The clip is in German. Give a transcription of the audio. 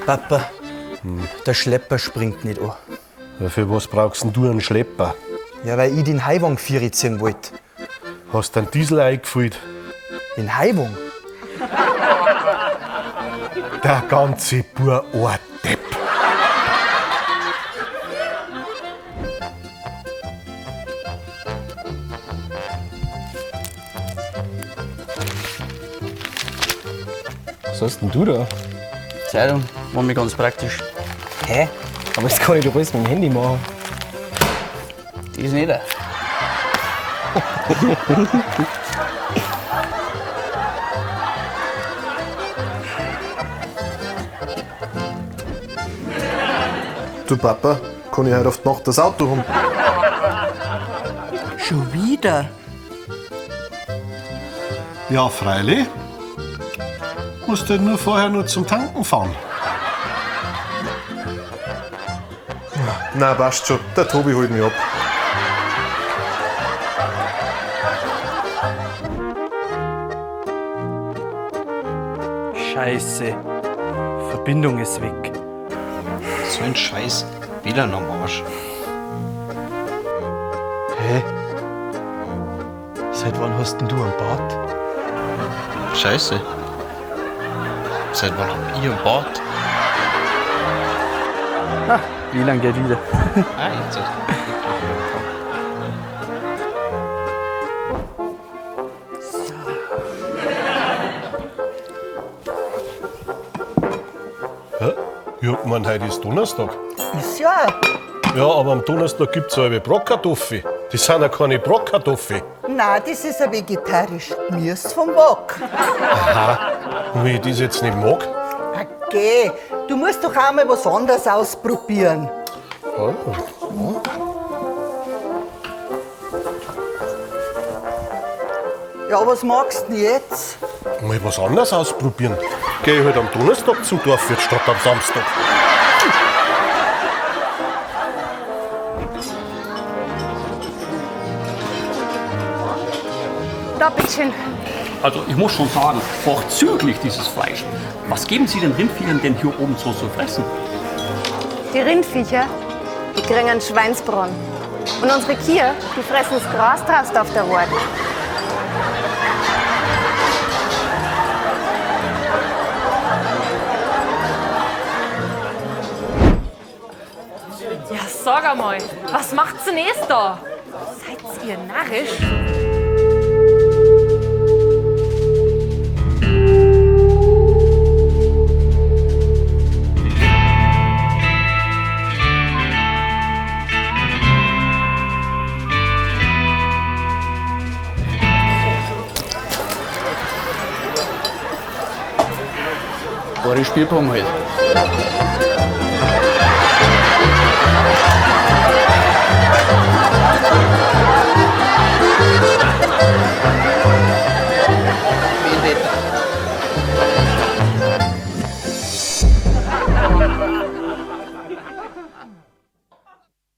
Papa, der Schlepper springt nicht an. Ja, für was brauchst denn du einen Schlepper? Ja, weil ich den Haiwang ziehen wollte. Hast du einen Diesel eingefüllt? Den Haiwang? Der ganze Bur ein Depp. Was hast denn du da? Zeitung, war mir ganz praktisch. Hä? Aber das kann ich doch alles mit dem Handy machen. Die ist nicht da. Du Papa, kann ich heute auf die Nacht das Auto haben? Schon wieder? Ja, freilich. Musst du nur vorher nur zum Tanken fahren. Nein, passt schon. Der Tobi holt mich ab. Scheiße. Verbindung ist weg. So ein Scheiß. Wieder am Arsch. Hä? Seit wann hast denn du einen Bart? Scheiße. Seit wann hab ich einen Bart? WLAN geht wieder. Ah, jetzt. Hä? Ich hab gemeint, heute ist Donnerstag. Ist ja. Ja, aber am Donnerstag gibt's halbe Brockkartoffel. Das sind ja keine Brockkartoffel. Nein, das ist ein vegetarisches Gemüse vom Wok. Und wenn ich das jetzt nicht mag? Okay, du musst doch auch mal was anderes ausprobieren. Ja, was magst du denn jetzt? Mal was anderes ausprobieren. Geh ich halt am Donnerstag zum Dorfwirt statt am Samstag. Da, bitteschön. Also ich muss schon sagen, vorzüglich dieses Fleisch. Was geben Sie den Rindviechern denn hier oben so zu fressen? Die Rindviecher, die kriegen einen Schweinsbraten. Und unsere Kühe, die fressen das Gras draußen auf der Weide. Ja, sag einmal, was macht's denn jetzt da? Seid ihr narrisch? War die Spielbaum halt.